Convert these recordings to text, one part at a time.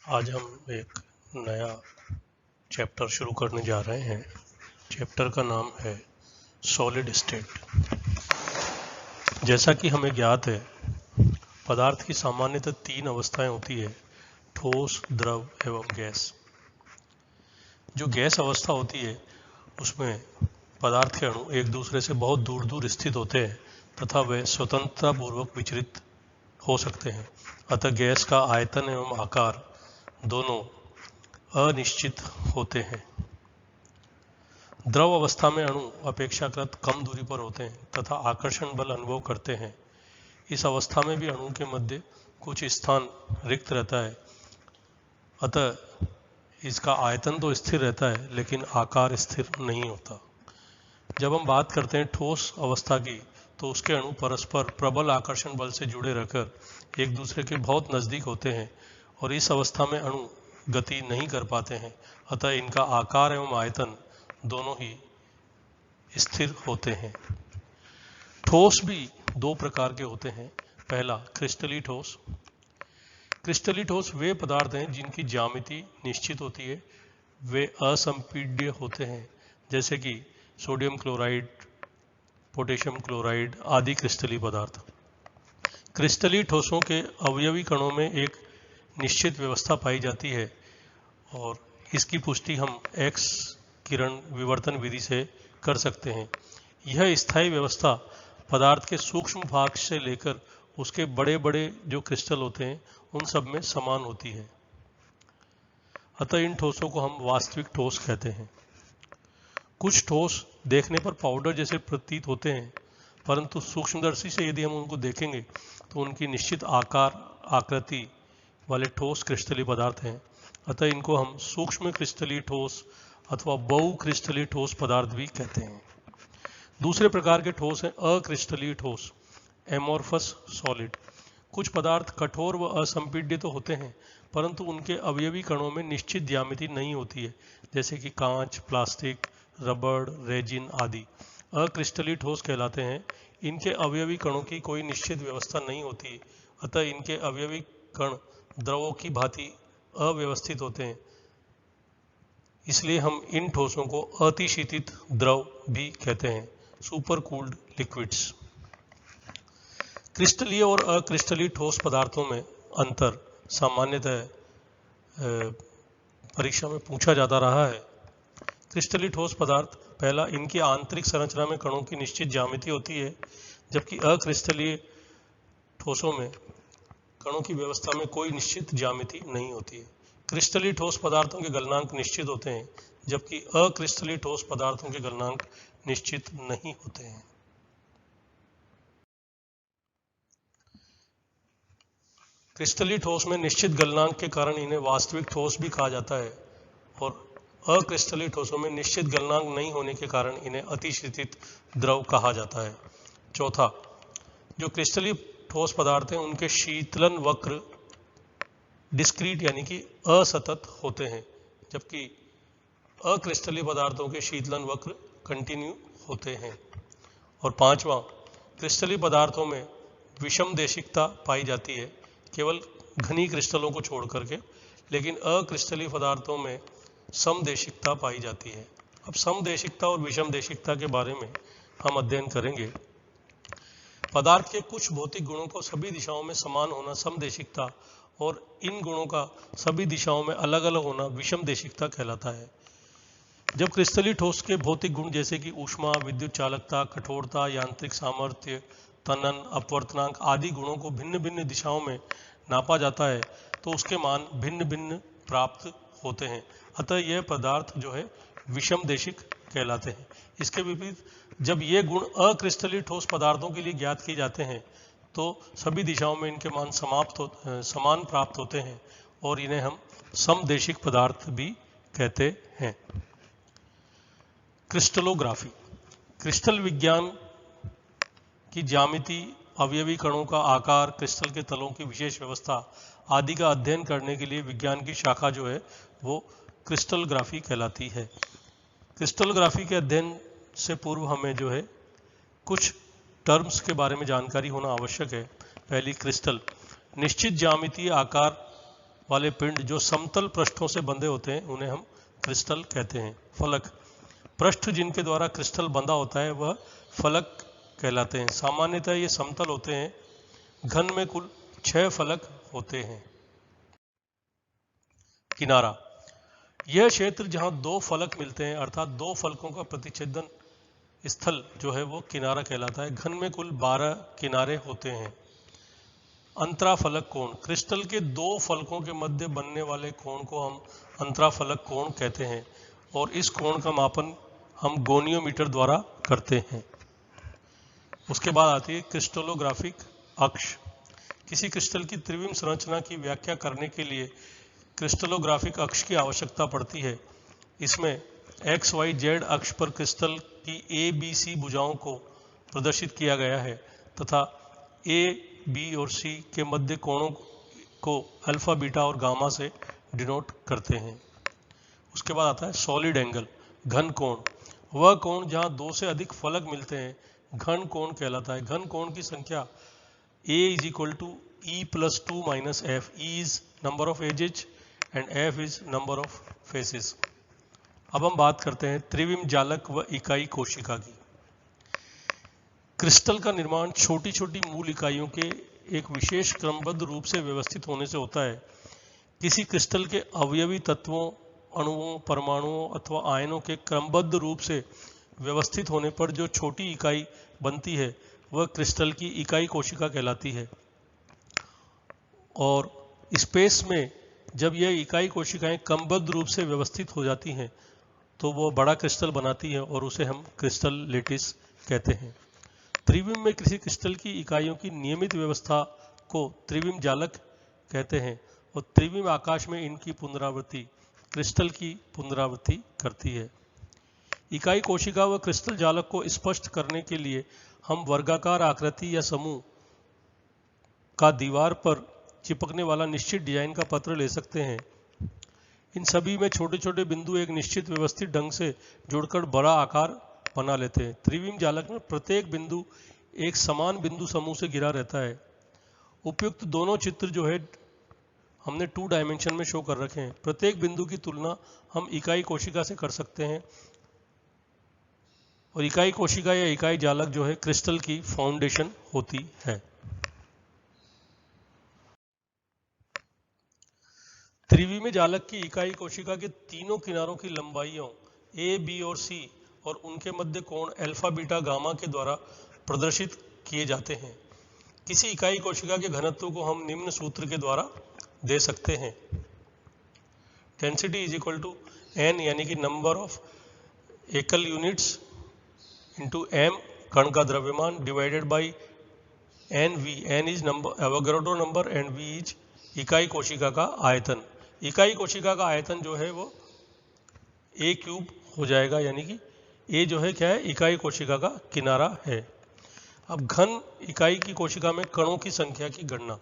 आज हम एक नया चैप्टर शुरू करने जा रहे हैं। चैप्टर का नाम है सॉलिड स्टेट। जैसा कि हमें ज्ञात है, पदार्थ की सामान्यतः तीन अवस्थाएं होती है: ठोस, द्रव एवं गैस। जो गैस अवस्था होती है उसमें पदार्थ के अणु एक दूसरे से बहुत दूर दूर स्थित होते हैं तथा वे स्वतंत्रता पूर्वक विचलित हो सकते हैं। अतः गैस का आयतन एवं आकार दोनों अनिश्चित होते हैं। द्रव अवस्था में अणु अपेक्षाकृत कम दूरी पर होते हैं तथा आकर्षण बल अनुभव करते हैं। इस अवस्था में भी अणु के मध्य कुछ स्थान रिक्त रहता है, अतः इसका आयतन तो स्थिर रहता है लेकिन आकार स्थिर नहीं होता। जब हम बात करते हैं ठोस अवस्था की, तो उसके अणु परस्पर प्रबल आकर्षण बल से जुड़े रहकर एक दूसरे के बहुत नजदीक होते हैं और इस अवस्था में अणु गति नहीं कर पाते हैं, अतः इनका आकार एवं आयतन दोनों ही स्थिर होते हैं। ठोस भी दो प्रकार के होते हैं। पहला, क्रिस्टली ठोस। क्रिस्टली ठोस वे पदार्थ हैं जिनकी ज्यामिति निश्चित होती है, वे असंपीड्य होते हैं, जैसे कि सोडियम क्लोराइड, पोटेशियम क्लोराइड आदि क्रिस्टली पदार्थ। क्रिस्टली ठोसों के अवयवी कणों में एक निश्चित व्यवस्था पाई जाती है और इसकी पुष्टि हम एक्स किरण विवर्तन विधि से कर सकते हैं। यह स्थायी व्यवस्था पदार्थ के सूक्ष्म भाग से लेकर उसके बड़े बड़े जो क्रिस्टल होते हैं उन सब में समान होती है, अतः इन ठोसों को हम वास्तविक ठोस कहते हैं। कुछ ठोस देखने पर पाउडर जैसे प्रतीत होते हैं, परंतु सूक्ष्मदर्शी से यदि हम उनको देखेंगे तो उनकी निश्चित आकार आकृति वाले ठोस क्रिस्टली पदार्थ हैं, अतः इनको हम सूक्ष्म क्रिस्टली ठोस अथवा बहु क्रिस्टली ठोस पदार्थ भी कहते हैं। दूसरे प्रकार के ठोस हैं अक्रिस्टलीय ठोस, एमोर्फस सॉलिड। कुछ पदार्थ कठोर व असंपीड्य तो होते हैं, परंतु उनके अवयवी कणों में निश्चित ज्यामिति नहीं होती है, जैसे कि कांच, प्लास्टिक, रबड़, रेजिन आदि अक्रिस्टलीय ठोस कहलाते हैं। इनके अवयवी कणों की कोई निश्चित व्यवस्था नहीं होती, अतः इनके अवयवी कण द्रवों की भांति अव्यवस्थित होते हैं, इसलिए हम इन ठोसों को अतिशीतित द्रव भी कहते हैं, सुपर कूल्ड लिक्विड्स। क्रिस्टलीय और अक्रिस्टलीय ठोस पदार्थों में अंतर सामान्यतः परीक्षा में पूछा जाता रहा है। क्रिस्टलीय ठोस पदार्थ, पहला, इनकी आंतरिक संरचना में कणों की निश्चित ज्यामिति होती है, जबकि अक्रिस्टलीय ठोसों में कणों की व्यवस्था में कोई निश्चित ज्यामिति नहीं होती है। क्रिस्टलीय ठोस पदार्थों के गलनांक निश्चित होते हैं, जबकि अक्रिस्टलीय ठोस पदार्थों के गलनांक निश्चित नहीं होते हैं। क्रिस्टलीय ठोस में निश्चित गलनांक के कारण इन्हें वास्तविक ठोस भी कहा जाता है और अक्रिस्टलीय ठोसों में निश्चित गलनांक नहीं होने के कारण इन्हें अतिशीतित द्रव कहा जाता है। चौथा, जो क्रिस्टलीय ठोस पदार्थ हैं उनके शीतलन वक्र डिस्क्रीट यानी कि असतत होते हैं, जबकि अक्रिस्टलीय पदार्थों के शीतलन वक्र कंटिन्यू होते हैं। और पांचवा, क्रिस्टलीय पदार्थों में विषम देशिकता पाई जाती है, केवल घनी क्रिस्टलों को छोड़ करके, लेकिन अक्रिस्टलीय पदार्थों में समदेशिकता पाई जाती है। अब समदेशिकता और विषम देशिकता के बारे में हम अध्ययन करेंगे। पदार्थ के कुछ भौतिक गुणों को सभी दिशाओं में समान होना समदेशिकता और इन गुणों का सभी दिशाओं में अलग अलग होना विषम देशिकता कहलाता है। जब क्रिस्टलीय ठोस के भौतिक गुण जैसे कि ऊष्मा, विद्युत चालकता, कठोरता, यांत्रिक सामर्थ्य, तनन, अपवर्तनांक आदि गुणों को भिन्न भिन्न दिशाओं में नापा जाता है तो उसके मान भिन्न भिन्न प्राप्त होते हैं, अतः यह पदार्थ जो है विषम देशिक कहलाते हैं। इसके विपरीत जब ये गुण अक्रिस्टलीय ठोस पदार्थों के लिए ज्ञात किए जाते हैं तो सभी दिशाओं में इनके मान समान प्राप्त होते हैं और इन्हें हम समदेशिक पदार्थ भी कहते हैं। क्रिस्टलोग्राफी, क्रिस्टल विज्ञान की ज्यामिति, अवयवी कणों का आकार, क्रिस्टल के तलों की विशेष व्यवस्था आदि का अध्ययन करने के लिए विज्ञान की शाखा जो है वो क्रिस्टलोग्राफी कहलाती है। क्रिस्टलोग्राफी के अध्ययन से पूर्व हमें जो है कुछ टर्म्स के बारे में जानकारी होना आवश्यक है। पहली, क्रिस्टल, निश्चित ज्यामितीय आकार वाले पिंड जो समतल पृष्ठों से बंधे होते हैं उन्हें हम क्रिस्टल कहते हैं। फलक, पृष्ठ जिनके द्वारा क्रिस्टल बंधा होता है वह फलक कहलाते हैं। सामान्यतः ये समतल होते हैं। घन में कुल 6 फलक होते हैं। किनारा, यह क्षेत्र जहां 2 फलक मिलते हैं अर्थात 2 फलकों का प्रतिच्छेदन स्थल जो है वो किनारा कहलाता है। घन में कुल 12 किनारे होते हैं। अंतराफलक कोण, क्रिस्टल के 2 फलकों के मध्य बनने वाले कोण को हम अंतराफलक कोण कहते हैं और इस कोण का मापन हम गोनियोमीटर द्वारा करते हैं। उसके बाद आती है क्रिस्टलोग्राफिक अक्ष। किसी क्रिस्टल की त्रिविम संरचना की व्याख्या करने के लिए क्रिस्टलोग्राफिक अक्ष की आवश्यकता पड़ती है। इसमें एक्स वाई जेड अक्ष पर क्रिस्टल की ए बी सी भुजाओं को प्रदर्शित किया गया है तथा ए बी और सी के मध्य कोणों को अल्फा बीटा और गामा से डिनोट करते हैं। उसके बाद आता है सॉलिड एंगल, घन कोण। वह कोण जहां 2 से अधिक फलक मिलते हैं घन कोण कहलाता है। घन कोण की संख्या A is equal to E plus 2 minus F. E is number of edges and F is number of faces. अब हम बात करते हैं त्रिविम जालक व इकाई कोशिका की। क्रिस्टल का निर्माण छोटी छोटी मूल इकाइयों के एक विशेष क्रमबद्ध रूप से व्यवस्थित होने से होता है। किसी क्रिस्टल के अवयवी तत्वों, अणुओं, परमाणुओं अथवा आयनों के क्रमबद्ध रूप से व्यवस्थित होने पर जो छोटी इकाई बनती है वह क्रिस्टल की इकाई कोशिका कहलाती है। और स्पेस में जब यह इकाई कोशिकाएं क्रमबद्ध रूप से व्यवस्थित हो जाती हैं तो वो बड़ा क्रिस्टल बनाती हैं और उसे हम क्रिस्टल लेटिस कहते हैं। त्रिविम में किसी क्रिस्टल की इकाइयों की नियमित व्यवस्था को त्रिविम जालक कहते हैं और त्रिविम आकाश में इनकी पुनरावृत्ति क्रिस्टल की पुनरावृत्ति करती है। इकाई कोशिका व क्रिस्टल जालक को स्पष्ट करने के लिए हम वर्गाकार आकृति या समूह का दीवार पर चिपकने वाला निश्चित डिजाइन का पत्र ले सकते हैं। इन सभी में छोटे छोटे बिंदु एक निश्चित व्यवस्थित ढंग से जुड़कर बड़ा आकार बना लेते हैं। त्रिविम जालक में प्रत्येक बिंदु एक समान बिंदु समूह से घिरा रहता है। उपयुक्त दोनों चित्र जो है हमने 2 डायमेंशन में शो कर रखे हैं। प्रत्येक बिंदु की तुलना हम इकाई कोशिका से कर सकते हैं और इकाई कोशिका या इकाई जालक जो है क्रिस्टल की फाउंडेशन होती है। त्रिविमीय जालक की इकाई कोशिका के तीनों किनारों की लंबाइयों ए, बी और सी और उनके मध्य कोण अल्फा, बीटा, गामा के द्वारा प्रदर्शित किए जाते हैं। किसी इकाई कोशिका के घनत्व को हम निम्न सूत्र के द्वारा दे सकते हैं। Density is equal to N यानी कि नंबर ऑफ एकल यूनिट्स इंटू एम कण का द्रव्यमान divided by N V. N is number Avogadro number and V is इकाई कोशिका का आयतन। इकाई कोशिका का आयतन जो है वो ए क्यूब हो जाएगा यानी कि ए जो है क्या है इकाई कोशिका का किनारा है। अब घन इकाई की कोशिका में कणों की संख्या की गणना।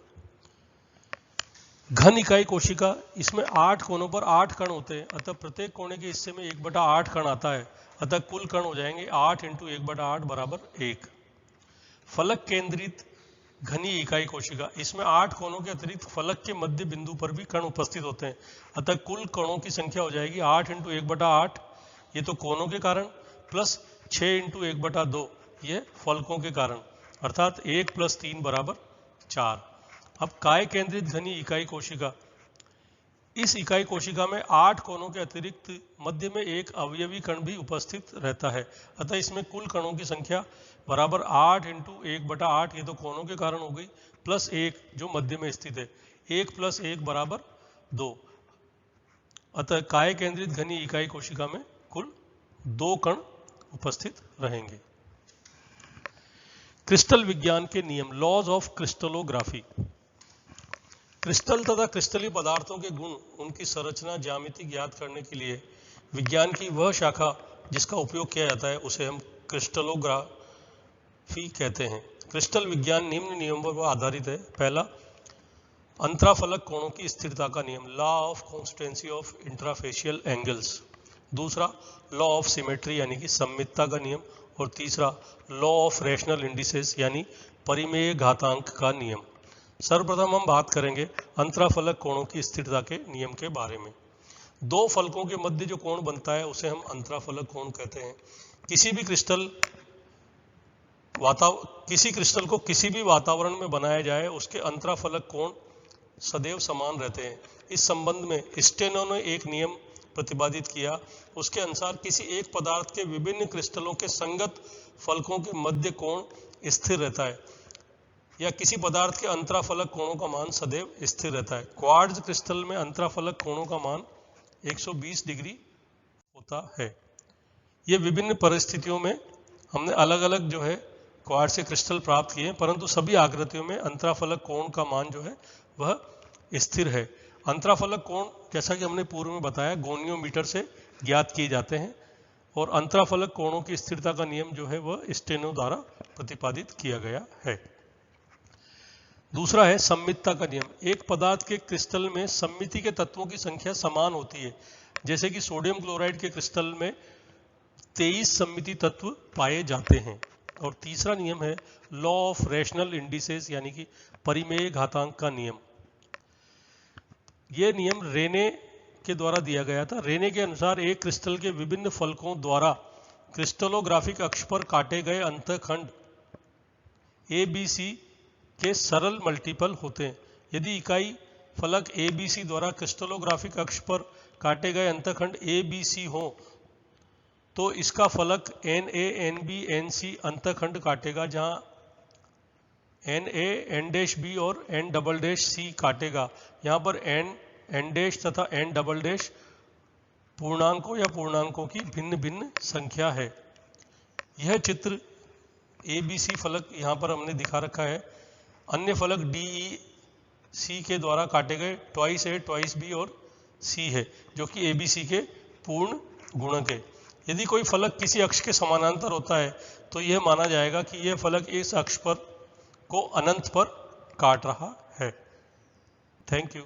घन इकाई कोशिका इसमें 8 कोनों पर 8 कण होते हैं अतः प्रत्येक कोने के हिस्से में 1/8 कण आता है अतः कुल कण हो जाएंगे 8 × 1/8 बराबर 1। फलक केंद्रित घनी इकाई कोशिका इसमें 8 कोनों के अतिरिक्त फलक के मध्य बिंदु पर भी कण उपस्थित होते हैं अतः कुल कणों की संख्या हो जाएगी 8 × 1/8 ये तो कोनों के कारण प्लस 6 × 1/2 ये फलकों के कारण अर्थात 1 + 3 = 4। अब काय केंद्रित घनी इकाई कोशिका, इस इकाई कोशिका में 8 कोनों के अतिरिक्त मध्य में एक अवयवी कण भी उपस्थित रहता है अतः इसमें कुल कणों की संख्या बराबर 8 × 1/8 ये तो कोनों के कारण हो गई प्लस 1 जो मध्य में स्थित है 1 + 1 = 2 अतः काय केंद्रित घनी इकाई कोशिका में कुल 2 कण उपस्थित रहेंगे। क्रिस्टल विज्ञान के नियम, लॉज ऑफ क्रिस्टलोग्राफी। क्रिस्टल तथा क्रिस्टलीय पदार्थों के गुण, उनकी संरचना, ज्यामिति ज्ञात करने के लिए विज्ञान की वह शाखा जिसका उपयोग किया जाता है उसे हम क्रिस्टलोग्राफी कहते हैं। क्रिस्टल विज्ञान निम्न नियमों पर आधारित है। पहला, अंतराफलक कोणों की स्थिरता का नियम, law of constancy of interfacial angles. दूसरा, लॉ ऑफ सिमेट्री यानी कि सममितता का नियम। और तीसरा, लॉ ऑफ रैशनल इंडिसेस यानी परिमेय घातांक का नियम। सर्वप्रथम हम बात करेंगे अंतराफलक कोणों की स्थिरता के नियम के बारे में। दो फलकों के मध्य जो कोण बनता है उसे हम अंतराफलक कोण कहते हैं। किसी क्रिस्टल को किसी भी वातावरण में बनाया जाए उसके अंतराफलक कोण सदैव समान रहते हैं। इस संबंध में स्टेनो ने एक नियम प्रतिपादित किया। उसके अनुसार किसी एक पदार्थ के विभिन्न क्रिस्टलों के संगत फलकों के मध्य कोण स्थिर रहता है या किसी पदार्थ के अंतराफलक कोणों का मान सदैव स्थिर रहता है। क्वार्ट्ज क्रिस्टल में अंतराफलक कोणों का मान 120 डिग्री होता है। ये विभिन्न परिस्थितियों में हमने अलग अलग जो है क्वार्ट्ज के क्रिस्टल प्राप्त किए, परंतु सभी आकृतियों में अंतराफलक कोण का मान जो है वह स्थिर है। अंतराफलक कोण जैसा कि हमने पूर्व में बताया गोनियोमीटर से ज्ञात किए जाते हैं और अंतराफलक कोणों की स्थिरता का नियम जो है वह स्टेनो द्वारा प्रतिपादित किया गया है। दूसरा है सममितता का नियम। एक पदार्थ के क्रिस्टल में सममिति के तत्वों की संख्या समान होती है। जैसे कि सोडियम क्लोराइड के क्रिस्टल में 23 सममिति तत्व पाए जाते हैं। और तीसरा नियम है लॉ ऑफ रैशनल इंडिसेस यानी कि परिमेय घातांक का नियम। यह नियम रेने के द्वारा दिया गया था। रेने के अनुसार एक क्रिस्टल के विभिन्न फलकों द्वारा क्रिस्टलोग्राफिक अक्ष पर काटे गए अंतःखंड ABC के सरल मल्टीपल होते हैं। यदि इकाई फलक ABC द्वारा क्रिस्टलोग्राफिक अक्ष पर काटे गए अंतःखंड ABC हो तो इसका फलक NA, NB, NC अंतःखंड काटेगा, जहां NA, N' और N" काटेगा। यहाँ पर N' तथा N" पूर्णांकों या पूर्णांकों की भिन्न भिन्न संख्या है। यह चित्र ABC फलक यहाँ पर हमने दिखा रखा है। अन्य फलक DEC के द्वारा काटे गए ट्वाइस A, ट्वाइस B और C है, जो कि ABC के पूर्ण गुणक है। यदि कोई फलक किसी अक्ष के समानांतर होता है तो यह माना जाएगा कि यह फलक इस अक्ष पर को अनंत पर काट रहा है। Thank you.